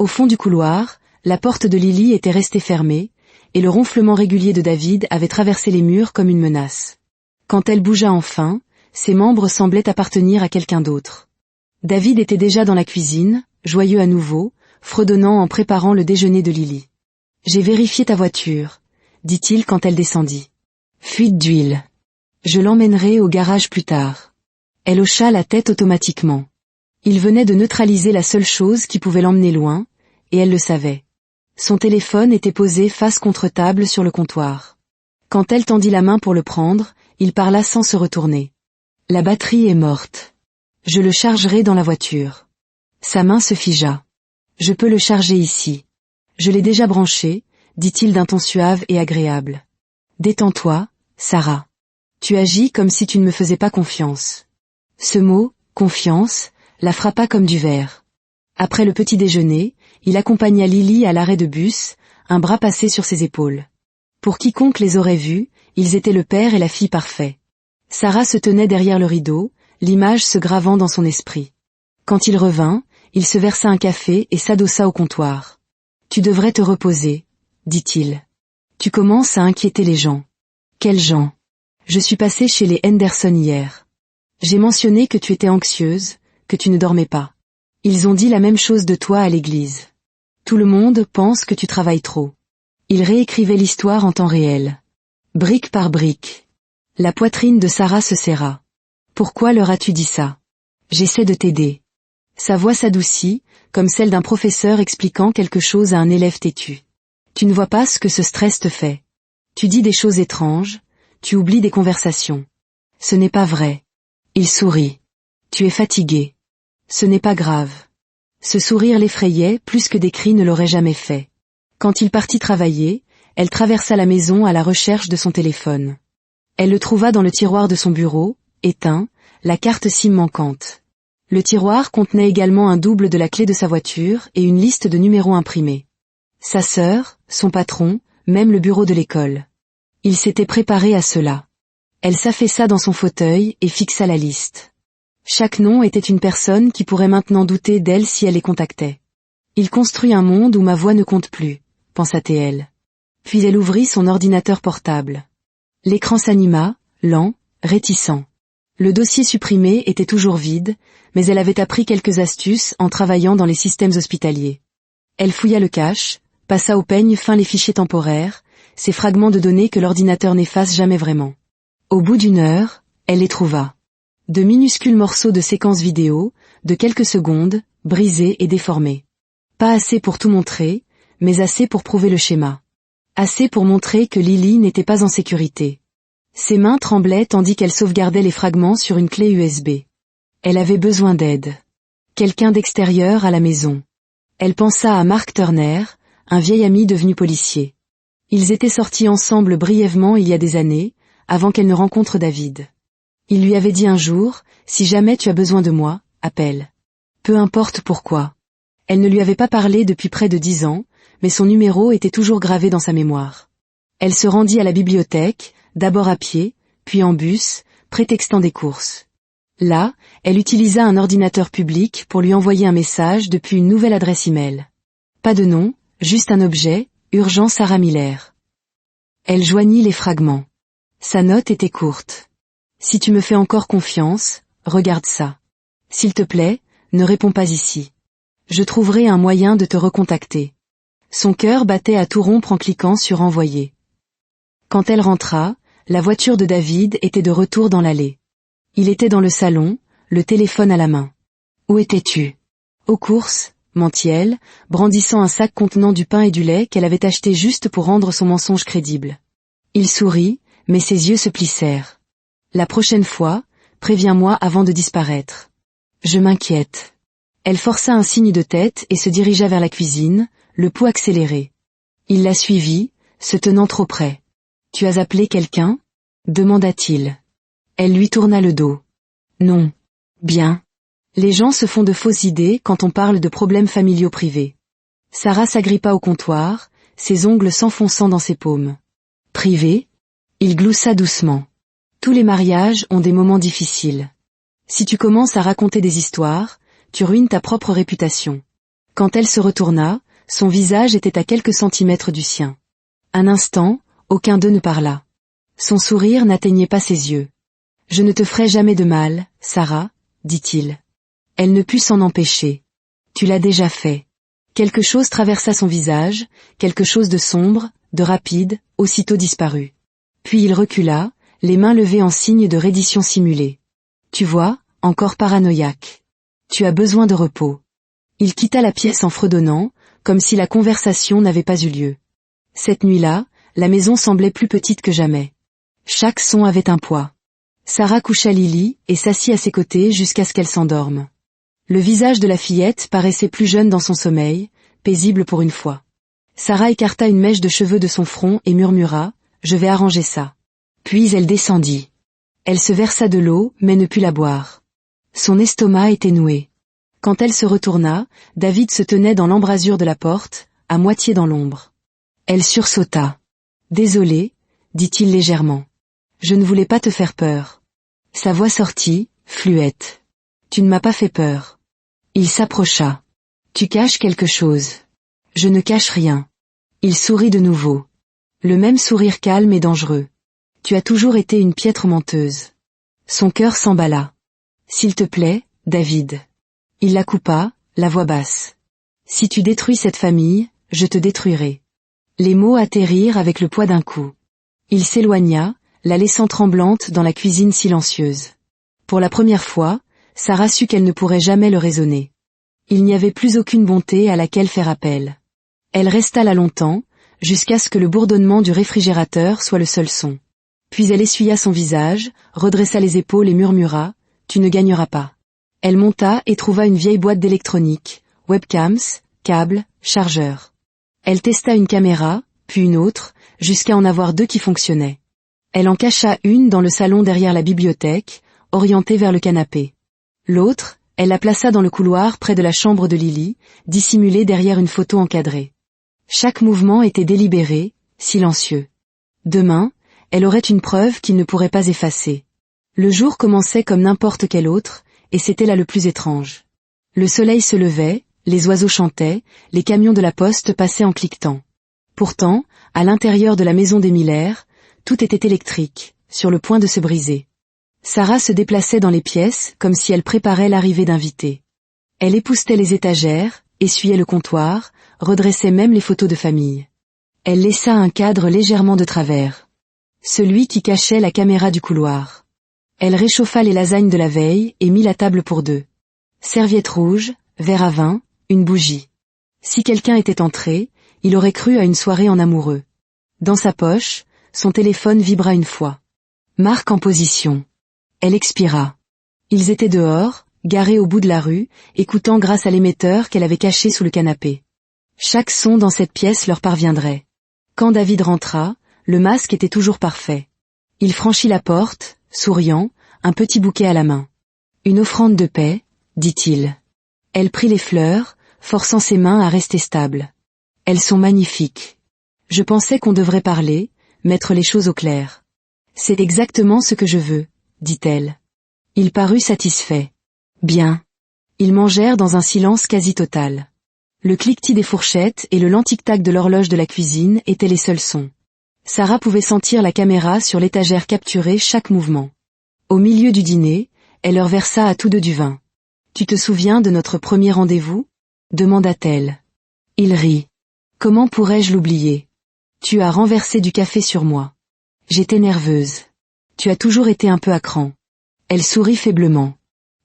Au fond du couloir, la porte de Lily était restée fermée, et le ronflement régulier de David avait traversé les murs comme une menace. Quand elle bougea enfin, ses membres semblaient appartenir à quelqu'un d'autre. David était déjà dans la cuisine, joyeux à nouveau, fredonnant en préparant le déjeuner de Lily. « J'ai vérifié ta voiture, » dit-il quand elle descendit. « Fuite d'huile. Je l'emmènerai au garage plus tard. » Elle hocha la tête automatiquement. Il venait de neutraliser la seule chose qui pouvait l'emmener loin, et elle le savait. Son téléphone était posé face contre table sur le comptoir. Quand elle tendit la main pour le prendre, il parla sans se retourner. « La batterie est morte. Je le chargerai dans la voiture. » Sa main se figea. « Je peux le charger ici. Je l'ai déjà branché, » dit-il d'un ton suave et agréable. « Détends-toi, Sarah. Tu agis comme si tu ne me faisais pas confiance. » Ce mot, confiance, la frappa comme du verre. Après le petit déjeuner, il accompagna Lily à l'arrêt de bus, un bras passé sur ses épaules. Pour quiconque les aurait vus, ils étaient le père et la fille parfaits. Sarah se tenait derrière le rideau, l'image se gravant dans son esprit. Quand il revint, il se versa un café et s'adossa au comptoir. « Tu devrais te reposer, » dit-il. « Tu commences à inquiéter les gens. » « Quels gens ? Je suis passé chez les Henderson hier. J'ai mentionné que tu étais anxieuse, que tu ne dormais pas. Ils ont dit la même chose de toi à l'église. Tout le monde pense que tu travailles trop. » Il réécrivait l'histoire en temps réel. Brique par brique. La poitrine de Sarah se serra. « Pourquoi leur as-tu dit ça ? J'essaie de t'aider. » Sa voix s'adoucit, comme celle d'un professeur expliquant quelque chose à un élève têtu. « Tu ne vois pas ce que ce stress te fait. Tu dis des choses étranges, tu oublies des conversations. Ce n'est pas vrai. » Il sourit. « Tu es fatigué. Ce n'est pas grave. » Ce sourire l'effrayait plus que des cris ne l'auraient jamais fait. Quand il partit travailler, elle traversa la maison à la recherche de son téléphone. Elle le trouva dans le tiroir de son bureau, éteint, la carte SIM manquante. Le tiroir contenait également un double de la clé de sa voiture et une liste de numéros imprimés. Sa sœur, son patron, même le bureau de l'école. Il s'était préparé à cela. Elle s'affaissa dans son fauteuil et fixa la liste. Chaque nom était une personne qui pourrait maintenant douter d'elle si elle les contactait. « Il construit un monde où ma voix ne compte plus », pensa-t-elle. Puis elle ouvrit son ordinateur portable. L'écran s'anima, lent, réticent. Le dossier supprimé était toujours vide, mais elle avait appris quelques astuces en travaillant dans les systèmes hospitaliers. Elle fouilla le cache, passa au peigne fin les fichiers temporaires, ces fragments de données que l'ordinateur n'efface jamais vraiment. Au bout d'une heure, elle les trouva. De minuscules morceaux de séquences vidéo, de quelques secondes, brisés et déformés. Pas assez pour tout montrer, mais assez pour prouver le schéma. Assez pour montrer que Lily n'était pas en sécurité. Ses mains tremblaient tandis qu'elle sauvegardait les fragments sur une clé USB. Elle avait besoin d'aide. Quelqu'un d'extérieur à la maison. Elle pensa à Mark Turner, un vieil ami devenu policier. Ils étaient sortis ensemble brièvement il y a des années, avant qu'elle ne rencontre David. Il lui avait dit un jour, « Si jamais tu as besoin de moi, appelle. » Peu importe pourquoi. Elle ne lui avait pas parlé depuis près de 10 ans, mais son numéro était toujours gravé dans sa mémoire. Elle se rendit à la bibliothèque, d'abord à pied, puis en bus, prétextant des courses. Là, elle utilisa un ordinateur public pour lui envoyer un message depuis une nouvelle adresse email. Pas de nom, juste un objet, urgent Sarah Miller. Elle joignit les fragments. Sa note était courte. Si tu me fais encore confiance, regarde ça. S'il te plaît, ne réponds pas ici. Je trouverai un moyen de te recontacter. Son cœur battait à tout rompre en cliquant sur envoyer. Quand elle rentra, la voiture de David était de retour dans l'allée. Il était dans le salon, le téléphone à la main. Où étais-tu? Aux courses, mentit-elle, brandissant un sac contenant du pain et du lait qu'elle avait acheté juste pour rendre son mensonge crédible. Il sourit, mais ses yeux se plissèrent. La prochaine fois, préviens-moi avant de disparaître. Je m'inquiète. Elle força un signe de tête et se dirigea vers la cuisine, le pouls accéléré. Il la suivit, se tenant trop près. Tu as appelé quelqu'un? Demanda-t-il. Elle lui tourna le dos. Non. Bien. Les gens se font de fausses idées quand on parle de problèmes familiaux privés. Sarah s'agrippa au comptoir, ses ongles s'enfonçant dans ses paumes. Privé? Il gloussa doucement. Tous les mariages ont des moments difficiles. Si tu commences à raconter des histoires, tu ruines ta propre réputation. Quand elle se retourna, son visage était à quelques centimètres du sien. Un instant, aucun d'eux ne parla. Son sourire n'atteignait pas ses yeux. Je ne te ferai jamais de mal, Sarah, dit-il. Elle ne put s'en empêcher. Tu l'as déjà fait. Quelque chose traversa son visage, quelque chose de sombre, de rapide, aussitôt disparut. Puis il recula, les mains levées en signe de reddition simulée. Tu vois, encore paranoïaque. Tu as besoin de repos. Il quitta la pièce en fredonnant, comme si la conversation n'avait pas eu lieu. Cette nuit-là, la maison semblait plus petite que jamais. Chaque son avait un poids. Sarah coucha Lily et s'assit à ses côtés jusqu'à ce qu'elle s'endorme. Le visage de la fillette paraissait plus jeune dans son sommeil, paisible pour une fois. Sarah écarta une mèche de cheveux de son front et murmura « Je vais arranger ça ». Puis elle descendit. Elle se versa de l'eau mais ne put la boire. Son estomac était noué. Quand elle se retourna, David se tenait dans l'embrasure de la porte, à moitié dans l'ombre. Elle sursauta. « Désolé, dit-il légèrement. Je ne voulais pas te faire peur. » Sa voix sortit, fluette. « Tu ne m'as pas fait peur. » Il s'approcha. « Tu caches quelque chose. » »« Je ne cache rien. » Il sourit de nouveau. Le même sourire calme et dangereux. « Tu as toujours été une piètre menteuse. » Son cœur s'emballa. « S'il te plaît, David. » Il la coupa, la voix basse. « Si tu détruis cette famille, je te détruirai. » Les mots atterrirent avec le poids d'un coup. Il s'éloigna, la laissant tremblante dans la cuisine silencieuse. Pour la première fois, Sarah sut qu'elle ne pourrait jamais le raisonner. Il n'y avait plus aucune bonté à laquelle faire appel. Elle resta là longtemps, jusqu'à ce que le bourdonnement du réfrigérateur soit le seul son. Puis elle essuya son visage, redressa les épaules et murmura « Tu ne gagneras pas ». Elle monta et trouva une vieille boîte d'électronique, webcams, câbles, chargeurs. Elle testa une caméra, puis une autre, jusqu'à en avoir 2 qui fonctionnaient. Elle en cacha une dans le salon derrière la bibliothèque, orientée vers le canapé. L'autre, elle la plaça dans le couloir près de la chambre de Lily, dissimulée derrière une photo encadrée. Chaque mouvement était délibéré, silencieux. Demain, elle aurait une preuve qu'il ne pourrait pas effacer. Le jour commençait comme n'importe quel autre, et c'était là le plus étrange. Le soleil se levait, les oiseaux chantaient, les camions de la poste passaient en cliquetant. Pourtant, à l'intérieur de la maison des Miller, tout était électrique, sur le point de se briser. Sarah se déplaçait dans les pièces comme si elle préparait l'arrivée d'invités. Elle époussetait les étagères, essuyait le comptoir, redressait même les photos de famille. Elle laissa un cadre légèrement de travers. Celui qui cachait la caméra du couloir. Elle réchauffa les lasagnes de la veille et mit la table pour 2. Serviette rouge, verre à vin, une bougie. Si quelqu'un était entré, il aurait cru à une soirée en amoureux. Dans sa poche, son téléphone vibra une fois. Marque en position. Elle expira. Ils étaient dehors, garés au bout de la rue, écoutant grâce à l'émetteur qu'elle avait caché sous le canapé. Chaque son dans cette pièce leur parviendrait. Quand David rentra, le masque était toujours parfait. Il franchit la porte, souriant, un petit bouquet à la main. « Une offrande de paix, » dit-il. Elle prit les fleurs, forçant ses mains à rester stables. « Elles sont magnifiques. Je pensais qu'on devrait parler, mettre les choses au clair. C'est exactement ce que je veux, » dit-elle. Il parut satisfait. Bien. Ils mangèrent dans un silence quasi total. Le cliquetis des fourchettes et le lent tic-tac de l'horloge de la cuisine étaient les seuls sons. Sarah pouvait sentir la caméra sur l'étagère capturer chaque mouvement. Au milieu du dîner, elle leur versa à tous 2 du vin. « Tu te souviens de notre premier rendez-vous » demanda-t-elle. Il rit. Comment pourrais-je l'oublier? Tu as renversé du café sur moi. J'étais nerveuse. Tu as toujours été un peu à cran. Elle sourit faiblement.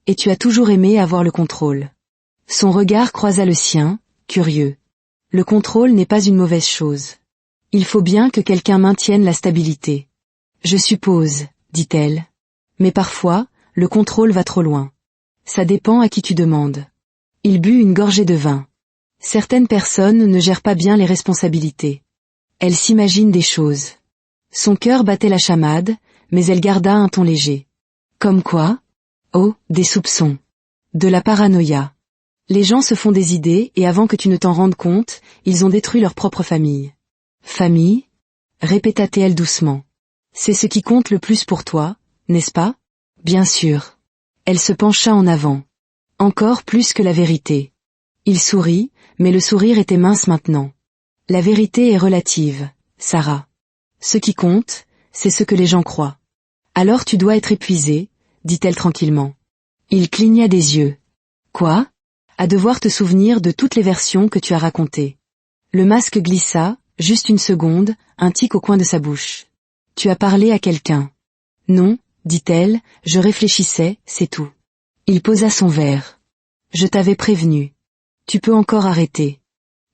Et tu as toujours aimé avoir le contrôle. Son regard croisa le sien, curieux. Le contrôle n'est pas une mauvaise chose. Il faut bien que quelqu'un maintienne la stabilité. Je suppose, dit-elle. Mais parfois, le contrôle va trop loin. Ça dépend à qui tu demandes. Il but une gorgée de vin. Certaines personnes ne gèrent pas bien les responsabilités. Elles s'imaginent des choses. Son cœur battait la chamade, mais elle garda un ton léger. Comme quoi? Oh, des soupçons. De la paranoïa. Les gens se font des idées et avant que tu ne t'en rendes compte, ils ont détruit leur propre famille. Famille? Répéta-t-elle doucement. C'est ce qui compte le plus pour toi, n'est-ce pas? Bien sûr. Elle se pencha en avant. Encore plus que la vérité. Il sourit, mais le sourire était mince maintenant. La vérité est relative, Sarah. Ce qui compte, c'est ce que les gens croient. Alors tu dois être épuisée, dit-elle tranquillement. Il cligna des yeux. Quoi? À devoir te souvenir de toutes les versions que tu as racontées. Le masque glissa, juste une seconde, un tic au coin de sa bouche. Tu as parlé à quelqu'un. Non, dit-elle, je réfléchissais, c'est tout. Il posa son verre. Je t'avais prévenu. Tu peux encore arrêter.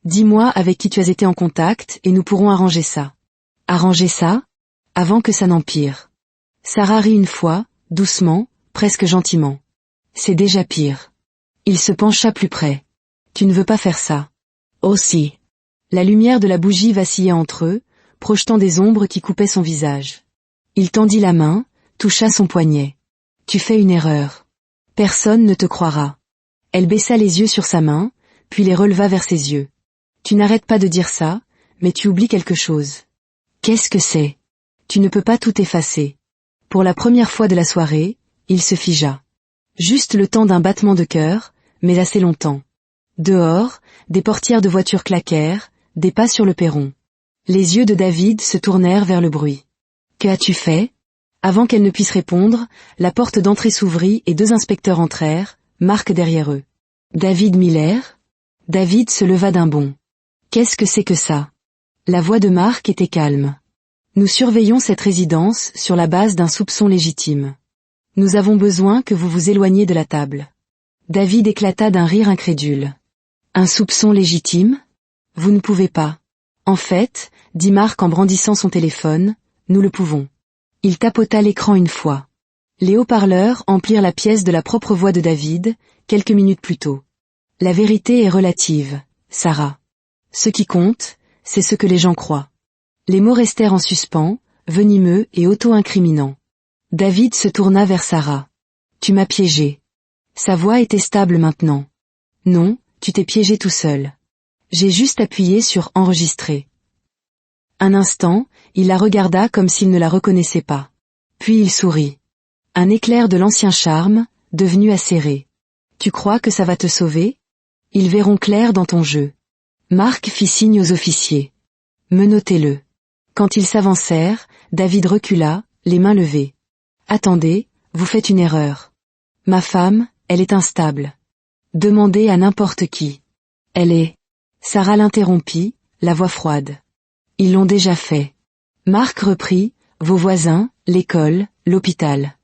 Dis-moi avec qui tu as été en contact et nous pourrons arranger ça. Arranger ça? Avant que ça n'empire. Sarah rit une fois, doucement, presque gentiment. C'est déjà pire. Il se pencha plus près. Tu ne veux pas faire ça. Oh si. La lumière de la bougie vacillait entre eux, projetant des ombres qui coupaient son visage. Il tendit la main, toucha son poignet. Tu fais une erreur. Personne ne te croira. Elle baissa les yeux sur sa main, puis les releva vers ses yeux. Tu n'arrêtes pas de dire ça, mais tu oublies quelque chose. Qu'est-ce que c'est? Tu ne peux pas tout effacer. Pour la première fois de la soirée, il se figea. Juste le temps d'un battement de cœur, mais assez longtemps. Dehors, des portières de voiture claquèrent, des pas sur le perron. Les yeux de David se tournèrent vers le bruit. Que as-tu fait? Avant qu'elle ne puisse répondre, la porte d'entrée s'ouvrit et 2 inspecteurs entrèrent, Marc derrière eux. David Miller? David se leva d'un bond. Qu'est-ce que c'est que ça? La voix de Marc était calme. Nous surveillons cette résidence sur la base d'un soupçon légitime. Nous avons besoin que vous vous éloigniez de la table. David éclata d'un rire incrédule. Un soupçon légitime? Vous ne pouvez pas. En fait, dit Marc en brandissant son téléphone, nous le pouvons. Il tapota l'écran une fois. Les haut-parleurs emplirent la pièce de la propre voix de David, quelques minutes plus tôt. La vérité est relative, Sarah. Ce qui compte, c'est ce que les gens croient. Les mots restèrent en suspens, venimeux et auto-incriminants. David se tourna vers Sarah. Tu m'as piégé. Sa voix était stable maintenant. Non, tu t'es piégé tout seul. J'ai juste appuyé sur enregistrer. Un instant, il la regarda comme s'il ne la reconnaissait pas. Puis il sourit. Un éclair de l'ancien charme, devenu acéré. Tu crois que ça va te sauver? Ils verront clair dans ton jeu. Marc fit signe aux officiers. Menottez-le. Quand ils s'avancèrent, David recula, les mains levées. Attendez, vous faites une erreur. Ma femme, elle est instable. Demandez à n'importe qui. Elle est... Sarah l'interrompit, la voix froide. Ils l'ont déjà fait. Marc reprit, vos voisins, l'école, l'hôpital.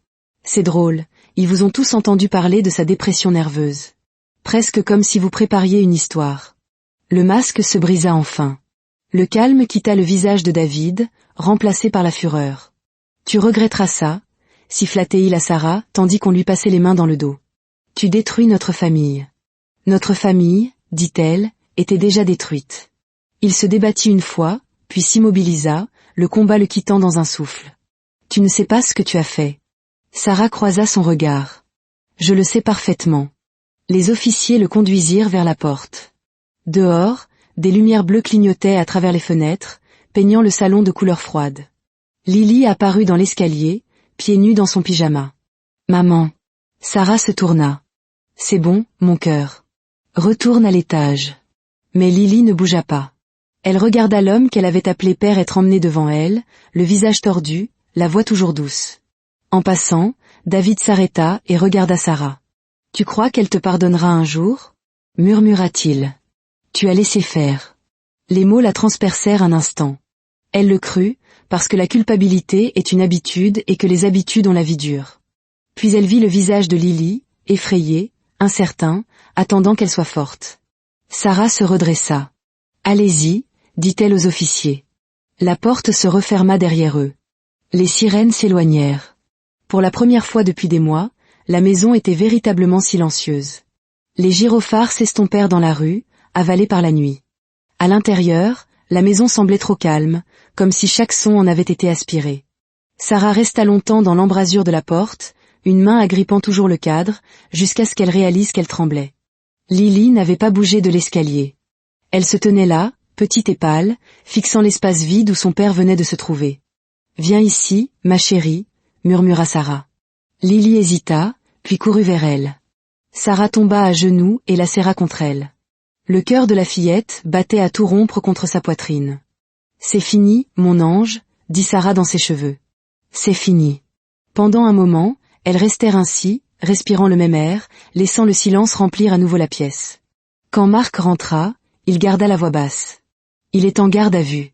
C'est drôle, ils vous ont tous entendu parler de sa dépression nerveuse. Presque comme si vous prépariez une histoire. Le masque se brisa enfin. Le calme quitta le visage de David, remplacé par la fureur. Tu regretteras ça, siffla-t-il à Sarah, tandis qu'on lui passait les mains dans le dos. Tu détruis notre famille. Notre famille, dit-elle, était déjà détruite. Il se débattit une fois, puis s'immobilisa, le combat le quittant dans un souffle. Tu ne sais pas ce que tu as fait. Sarah croisa son regard. Je le sais parfaitement. Les officiers le conduisirent vers la porte. Dehors, des lumières bleues clignotaient à travers les fenêtres, peignant le salon de couleur froide. Lily apparut dans l'escalier, pieds nus dans son pyjama. Maman. Sarah se tourna. C'est bon, mon cœur. Retourne à l'étage. Mais Lily ne bougea pas. Elle regarda l'homme qu'elle avait appelé père être emmené devant elle, le visage tordu, la voix toujours douce. En passant, David s'arrêta et regarda Sarah. Tu crois qu'elle te pardonnera un jour? Murmura-t-il. Tu as laissé faire. Les mots la transpercèrent un instant. Elle le crut, parce que la culpabilité est une habitude et que les habitudes ont la vie dure. Puis elle vit le visage de Lily, effrayé, incertain, attendant qu'elle soit forte. Sarah se redressa. « Allez-y », dit-elle aux officiers. La porte se referma derrière eux. Les sirènes s'éloignèrent. Pour la première fois depuis des mois, la maison était véritablement silencieuse. Les gyrophares s'estompèrent dans la rue, avalés par la nuit. À l'intérieur, la maison semblait trop calme, comme si chaque son en avait été aspiré. Sarah resta longtemps dans l'embrasure de la porte, une main agrippant toujours le cadre, jusqu'à ce qu'elle réalise qu'elle tremblait. Lily n'avait pas bougé de l'escalier. Elle se tenait là, petite et pâle, fixant l'espace vide où son père venait de se trouver. « Viens ici, ma chérie », murmura Sarah. Lily hésita, puis courut vers elle. Sarah tomba à genoux et la serra contre elle. Le cœur de la fillette battait à tout rompre contre sa poitrine. « C'est fini, mon ange », dit Sarah dans ses cheveux. « C'est fini ». Pendant un moment, elles restèrent ainsi, respirant le même air, laissant le silence remplir à nouveau la pièce. Quand Marc rentra, il garda la voix basse. « Il est en garde à vue.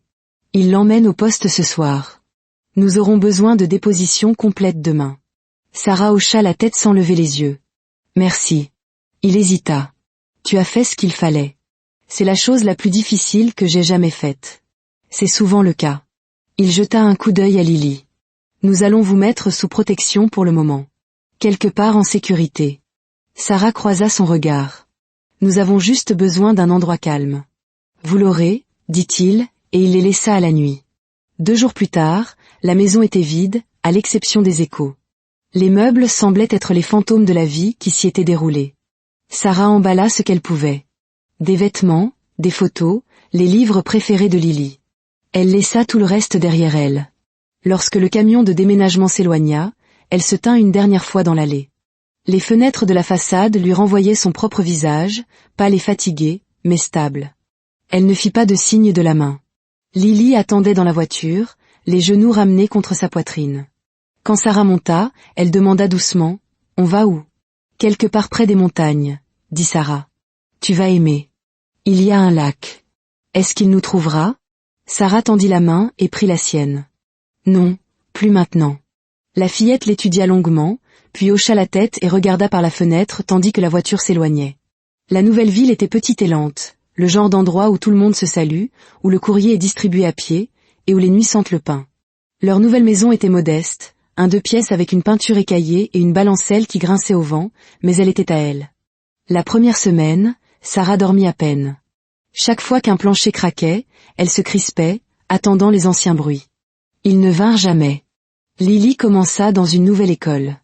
Il l'emmène au poste ce soir. Nous aurons besoin de dépositions complètes demain. » Sarah hocha la tête sans lever les yeux. « Merci. » Il hésita. « Tu as fait ce qu'il fallait. C'est la chose la plus difficile que j'ai jamais faite. C'est souvent le cas. » Il jeta un coup d'œil à Lily. « Nous allons vous mettre sous protection pour le moment. Quelque part en sécurité. » Sarah croisa son regard. « Nous avons juste besoin d'un endroit calme. »« Vous l'aurez, » dit-il, et il les laissa à la nuit. 2 jours plus tard, la maison était vide, à l'exception des échos. Les meubles semblaient être les fantômes de la vie qui s'y était déroulée. Sarah emballa ce qu'elle pouvait. Des vêtements, des photos, les livres préférés de Lily. Elle laissa tout le reste derrière elle. Lorsque le camion de déménagement s'éloigna, elle se tint une dernière fois dans l'allée. Les fenêtres de la façade lui renvoyaient son propre visage, pâle et fatigué, mais stable. Elle ne fit pas de signe de la main. Lily attendait dans la voiture, les genoux ramenés contre sa poitrine. Quand Sarah monta, elle demanda doucement, « On va où ?»« Quelque part près des montagnes, » dit Sarah. « Tu vas aimer. Il y a un lac. Est-ce qu'il nous trouvera ?» Sarah tendit la main et prit la sienne. « Non, plus maintenant. » La fillette l'étudia longuement, puis hocha la tête et regarda par la fenêtre tandis que la voiture s'éloignait. La nouvelle ville était petite et lente, le genre d'endroit où tout le monde se salue, où le courrier est distribué à pied, et où les nuits sentent le pain. Leur nouvelle maison était modeste, un 2 pièces avec une peinture écaillée et une balancelle qui grinçait au vent, mais elle était à elle. La première semaine, Sarah dormit à peine. Chaque fois qu'un plancher craquait, elle se crispait, attendant les anciens bruits. Ils ne vinrent jamais. Lily commença dans une nouvelle école.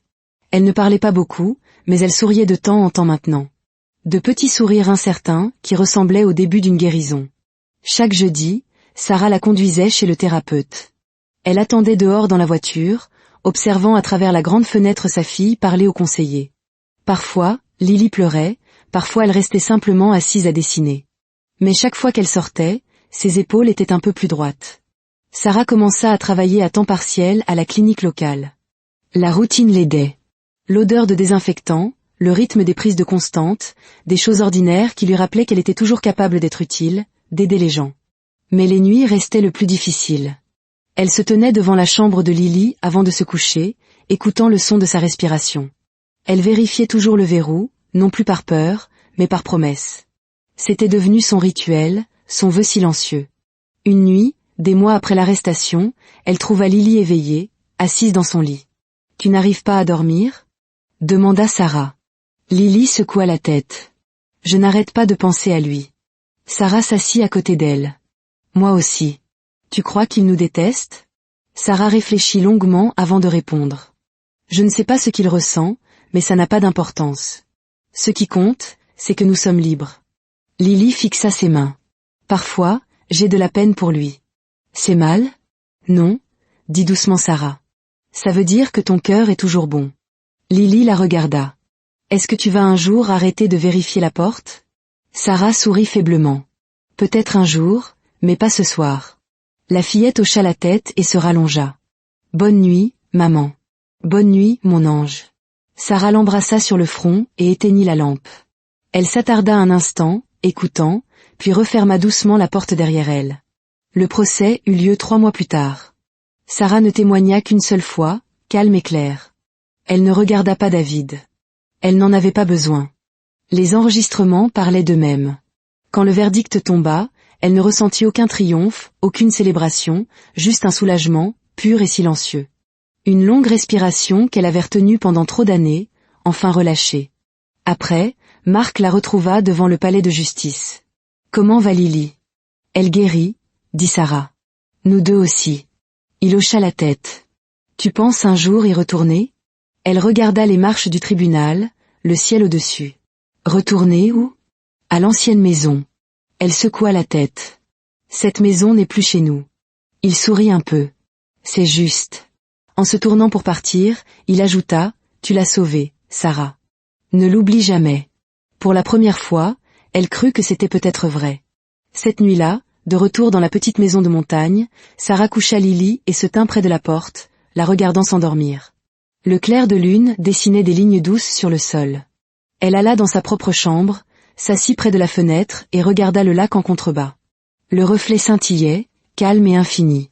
Elle ne parlait pas beaucoup, mais elle souriait de temps en temps maintenant. De petits sourires incertains qui ressemblaient au début d'une guérison. Chaque jeudi, Sarah la conduisait chez le thérapeute. Elle attendait dehors dans la voiture, observant à travers la grande fenêtre sa fille parler au conseiller. Parfois, Lily pleurait, parfois elle restait simplement assise à dessiner. Mais chaque fois qu'elle sortait, ses épaules étaient un peu plus droites. Sarah commença à travailler à temps partiel à la clinique locale. La routine l'aidait. L'odeur de désinfectant, le rythme des prises de constante, des choses ordinaires qui lui rappelaient qu'elle était toujours capable d'être utile, d'aider les gens. Mais les nuits restaient le plus difficile. Elle se tenait devant la chambre de Lily avant de se coucher, écoutant le son de sa respiration. Elle vérifiait toujours le verrou, non plus par peur, mais par promesse. C'était devenu son rituel, son vœu silencieux. Une nuit, des mois après l'arrestation, elle trouva Lily éveillée, assise dans son lit. « Tu n'arrives pas à dormir ?» demanda Sarah. Lily secoua la tête. « Je n'arrête pas de penser à lui. » Sarah s'assit à côté d'elle. « Moi aussi. Tu crois qu'il nous déteste ?» Sarah réfléchit longuement avant de répondre. « Je ne sais pas ce qu'il ressent, mais ça n'a pas d'importance. Ce qui compte, c'est que nous sommes libres. » Lily fixa ses mains. « Parfois, j'ai de la peine pour lui. »« C'est mal ?»« Non, » dit doucement Sarah. « Ça veut dire que ton cœur est toujours bon. » Lily la regarda. « Est-ce que tu vas un jour arrêter de vérifier la porte ?» Sarah sourit faiblement. « Peut-être un jour, mais pas ce soir. » La fillette hocha la tête et se rallongea. « Bonne nuit, maman. »« Bonne nuit, mon ange. » Sarah l'embrassa sur le front et éteignit la lampe. Elle s'attarda un instant, écoutant, puis referma doucement la porte derrière elle. Le procès eut lieu 3 mois plus tard. Sarah ne témoigna qu'une seule fois, calme et claire. Elle ne regarda pas David. Elle n'en avait pas besoin. Les enregistrements parlaient d'eux-mêmes. Quand le verdict tomba, elle ne ressentit aucun triomphe, aucune célébration, juste un soulagement, pur et silencieux. Une longue respiration qu'elle avait retenue pendant trop d'années, enfin relâchée. Après, Marc la retrouva devant le palais de justice. « Comment va Lily ?»« Elle guérit, » dit Sarah. « Nous deux aussi. » Il hocha la tête. « Tu penses un jour y retourner ?» Elle regarda les marches du tribunal, le ciel au-dessus. « Retourner où ?»« À l'ancienne maison. » Elle secoua la tête. « Cette maison n'est plus chez nous. » Il sourit un peu. « C'est juste. » En se tournant pour partir, il ajouta, « Tu l'as sauvée, Sarah. Ne l'oublie jamais. » Pour la première fois, elle crut que c'était peut-être vrai. Cette nuit-là, de retour dans la petite maison de montagne, Sarah coucha Lily et se tint près de la porte, la regardant s'endormir. Le clair de lune dessinait des lignes douces sur le sol. Elle alla dans sa propre chambre, s'assit près de la fenêtre et regarda le lac en contrebas. Le reflet scintillait, calme et infini.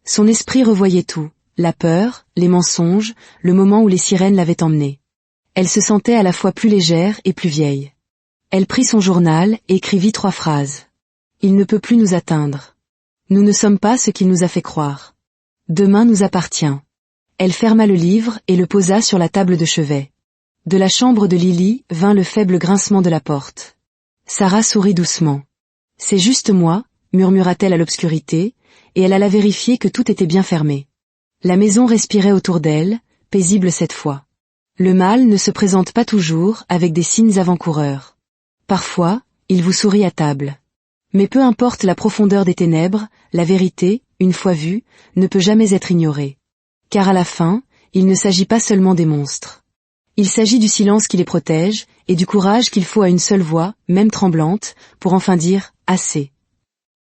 Son esprit revoyait tout, la peur, les mensonges, le moment où les sirènes l'avaient emmenée. Elle se sentait à la fois plus légère et plus vieille. Elle prit son journal et écrivit 3 phrases. « Il ne peut plus nous atteindre. Nous ne sommes pas ce qu'il nous a fait croire. Demain nous appartient. » Elle ferma le livre et le posa sur la table de chevet. De la chambre de Lily vint le faible grincement de la porte. Sarah sourit doucement. « C'est juste moi, » murmura-t-elle à l'obscurité, et elle alla vérifier que tout était bien fermé. La maison respirait autour d'elle, paisible cette fois. Le mal ne se présente pas toujours avec des signes avant-coureurs. Parfois, il vous sourit à table. Mais peu importe la profondeur des ténèbres, la vérité, une fois vue, ne peut jamais être ignorée. Car à la fin, il ne s'agit pas seulement des monstres. Il s'agit du silence qui les protège, et du courage qu'il faut à une seule voix, même tremblante, pour enfin dire « assez ».